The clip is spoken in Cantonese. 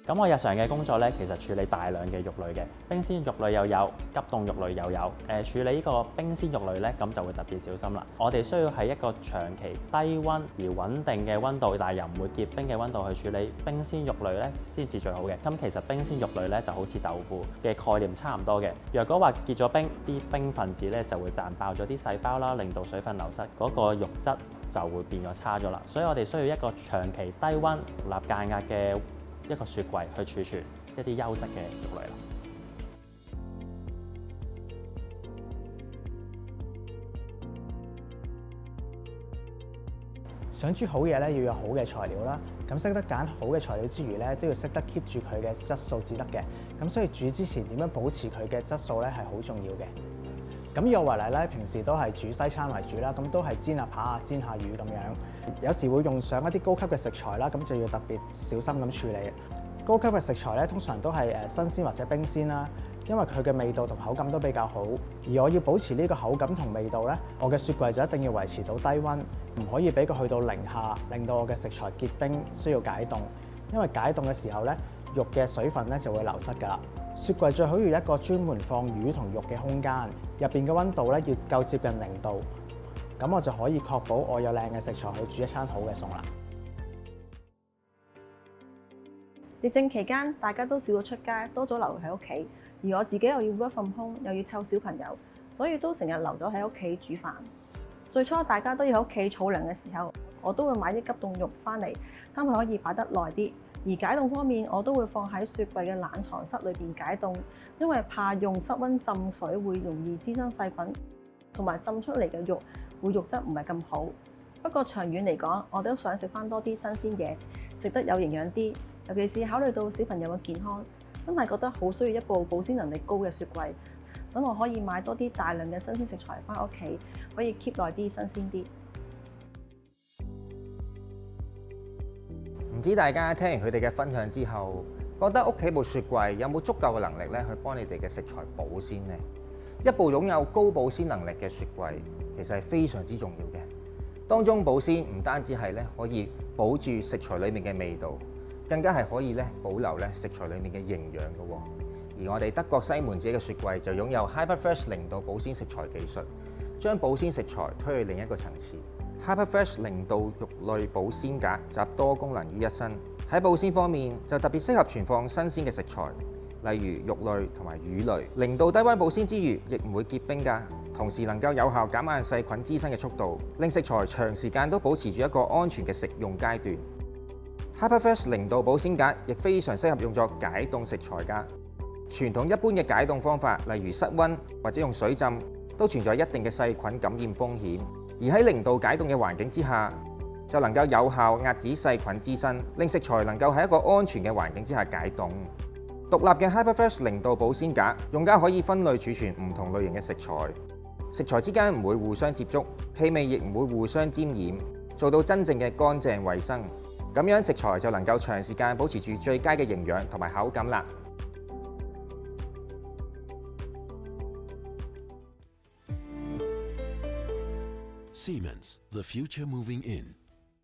咁我日常嘅工作咧，其實處理大量嘅肉類嘅，冰鮮肉類又有，急凍肉類又有。處理呢個冰鮮肉類咧，咁就會特別小心啦。我哋需要喺一個長期低溫而穩定嘅溫度，但係又唔會結冰嘅溫度去處理冰鮮肉類咧，先至最好嘅。咁其實冰鮮肉類咧就好似豆腐嘅概念差唔多嘅。若果話結咗冰，啲冰分子咧就會賺爆咗啲細胞啦，令到水分流失，嗰個肉質就會變咗差咗啦。所以我哋需要一個長期低溫、立間壓嘅一個雪櫃去儲存一啲優質嘅肉類啦。想煮好嘢咧，要有好嘅材料啦。咁識得揀好嘅材料之餘咧，都要識得 keep 住佢嘅質素至得嘅。咁所以煮之前點樣保持佢嘅質素咧，係好重要嘅。咁以我為例咧，平時都係煮西餐為主啦，咁都係煎下扒、煎下魚咁樣。有時會用上一啲高級嘅食材啦，咁就要特別小心咁處理。高級嘅食材咧，通常都係新鮮或者冰鮮啦，因為佢嘅味道同口感都比較好。而我要保持呢個口感同味道咧，我嘅雪櫃就一定要維持到低溫，唔可以俾佢去到零下，令到我嘅食材結冰，需要解凍。因為解凍嘅時候咧，肉嘅水分咧就會流失㗎啦。雪櫃最好要一個專門放魚同肉嘅空間，入邊嘅溫度咧要夠接近0度，咁我就可以確保我有靚嘅食材去煮一餐好嘅餸啦。疫症期間，大家都少咗出街，多咗留喺屋企，而我自己又要 work from home，又要湊小朋友，所以都成日留咗喺屋企煮飯。最初大家都要喺屋企儲糧嘅時候，我都會買啲急凍肉翻嚟，貪佢可以擺得耐啲。而解凍方面，我都會放喺雪櫃嘅冷藏室裏邊解凍，因為怕用室溫浸水會容易滋生細菌，同埋浸出嚟嘅肉會肉質唔係咁好。不過長遠嚟講，我都想食翻多啲新鮮嘢，食得有營養啲。尤其是考慮到小朋友嘅健康，真係覺得好需要一部保鮮能力高嘅雪櫃，等我可以買多啲大量嘅新鮮食材翻屋企，可以 keep 耐啲新鮮啲。唔知大家聽完佢哋嘅分享之後，覺得屋企部雪櫃有冇足夠嘅能力咧去幫你哋嘅食材保鮮呢？一部擁有高保鮮能力嘅雪櫃，其實係非常之重要嘅。當中保鮮唔單止係可以保住食材裡面嘅味道，更加係可以保留食材裡面嘅營養嘅喎。而我哋德國西門子嘅雪櫃就擁有 HyperFresh 0度保鮮食材技術，將保鮮食材推去另一個層次。HyperFresh 0度肉類保鮮格集多功能於一身，喺保鮮方面就特別適合存放新鮮嘅食材，例如肉類同埋魚類。0度低溫保鮮之餘，亦唔會結冰㗎，同時能夠有效減慢細菌滋生嘅速度，令食材長時間都保持住一個安全嘅食用階段。HyperFresh 0度保鮮格亦非常適合用作解凍食材㗎。傳統一般嘅解凍方法，例如室溫或者用水浸，都存在一定嘅細菌感染風險。而喺0度解凍嘅環境之下，就能夠有效壓止細菌滋生，令食材能夠喺一個安全嘅環境之下解凍。獨立嘅 HyperFresh 0度保鮮格，用家可以分類儲存唔同類型嘅食材，食材之間唔會互相接觸，氣味亦唔會互相沾染，做到真正嘅乾淨衛生。咁樣食材就能夠長時間保持住最佳嘅營養同埋口感啦。Siemens, the future moving in.